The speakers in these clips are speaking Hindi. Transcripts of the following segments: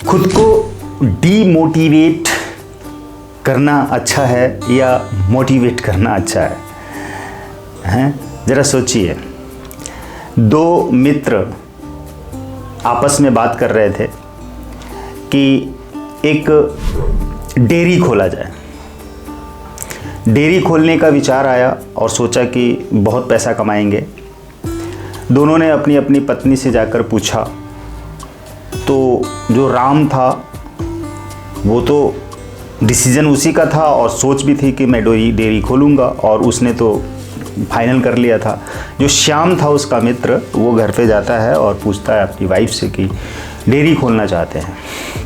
खुद को डीमोटिवेट करना अच्छा है या मोटिवेट करना अच्छा है? हैं, ज़रा सोचिए। दो मित्र आपस में बात कर रहे थे कि एक डेयरी खोला जाए। डेयरी खोलने का विचार आया और सोचा कि बहुत पैसा कमाएंगे। दोनों ने अपनी अपनी पत्नी से जाकर पूछा, तो जो राम था वो तो डिसीजन उसी का था और सोच भी थी कि मैं डेयरी खोलूँगा, और उसने तो फाइनल कर लिया था। जो श्याम था उसका मित्र, वो घर पे जाता है और पूछता है अपनी वाइफ से कि डेयरी खोलना चाहते हैं,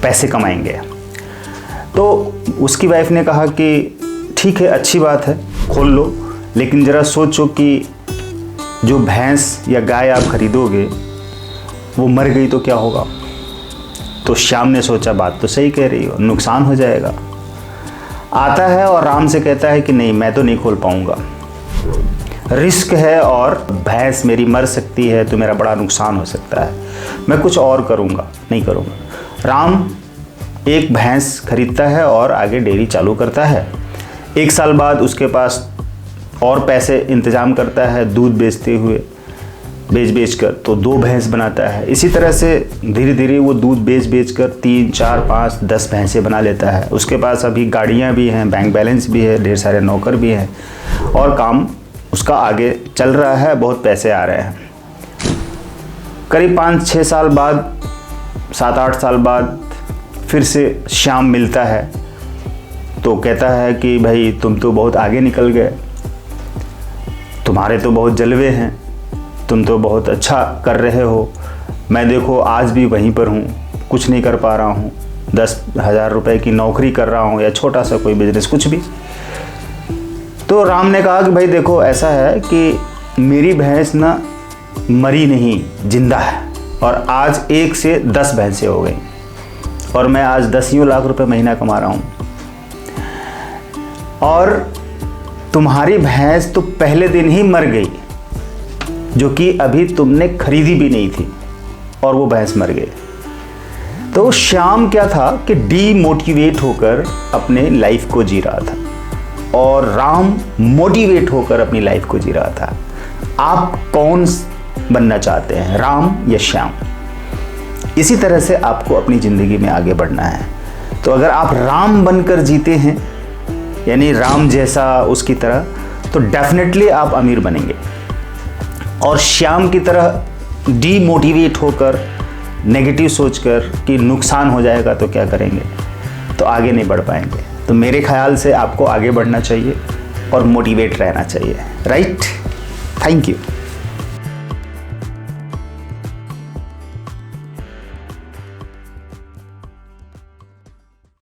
पैसे कमाएंगे। तो उसकी वाइफ ने कहा कि ठीक है, अच्छी बात है, खोल लो, लेकिन ज़रा सोचो कि जो भैंस या गाय आप खरीदोगे वो मर गई तो क्या होगा। तो श्याम ने सोचा, बात तो सही कह रही हो, नुकसान हो जाएगा। आता है और राम से कहता है कि नहीं, मैं तो नहीं खोल पाऊंगा, रिस्क है और भैंस मेरी मर सकती है तो मेरा बड़ा नुकसान हो सकता है, मैं कुछ और करूंगा, नहीं करूंगा। राम एक भैंस खरीदता है और आगे डेयरी चालू करता है। 1 साल बाद उसके पास और पैसे इंतजाम करता है, दूध बेचते हुए बेच कर तो 2 भैंस बनाता है। इसी तरह से धीरे धीरे वो दूध बेच कर 3, 4, 5, 10 भैंसें बना लेता है। उसके पास अभी गाड़ियाँ भी हैं, बैंक बैलेंस भी है, ढेर सारे नौकर भी हैं और काम उसका आगे चल रहा है, बहुत पैसे आ रहे हैं। करीब 5-6 साल बाद, 7-8 साल बाद फिर से श्याम मिलता है तो कहता है कि भाई तुम तो बहुत आगे निकल गए, तुम्हारे तो बहुत जलवे हैं, तुम तो बहुत अच्छा कर रहे हो, मैं देखो आज भी वहीं पर हूँ, कुछ नहीं कर पा रहा हूँ, 10,000 रुपए की नौकरी कर रहा हूँ या छोटा सा कोई बिजनेस, कुछ भी। तो राम ने कहा कि भाई देखो, ऐसा है कि मेरी भैंस ना मरी नहीं, जिंदा है, और आज 1 से 10 भैंसें हो गई और मैं आज 10 लाख रुपए महीना कमा रहा हूँ, और तुम्हारी भैंस तो पहले दिन ही मर गई जो कि अभी तुमने खरीदी भी नहीं थी, और वो भैंस मर गई। तो श्याम क्या था कि डीमोटिवेट होकर अपने लाइफ को जी रहा था और राम मोटिवेट होकर अपनी लाइफ को जी रहा था। आप कौन बनना चाहते हैं, राम या श्याम? इसी तरह से आपको अपनी ज़िंदगी में आगे बढ़ना है। तो अगर आप राम बनकर जीते हैं, यानी राम जैसा उसकी तरह, तो डेफिनेटली आप अमीर बनेंगे। और श्याम की तरह डीमोटिवेट होकर, नेगेटिव सोचकर कि नुकसान हो जाएगा तो क्या करेंगे, तो आगे नहीं बढ़ पाएंगे। तो मेरे ख्याल से आपको आगे बढ़ना चाहिए और मोटिवेट रहना चाहिए। राइट? Thank you.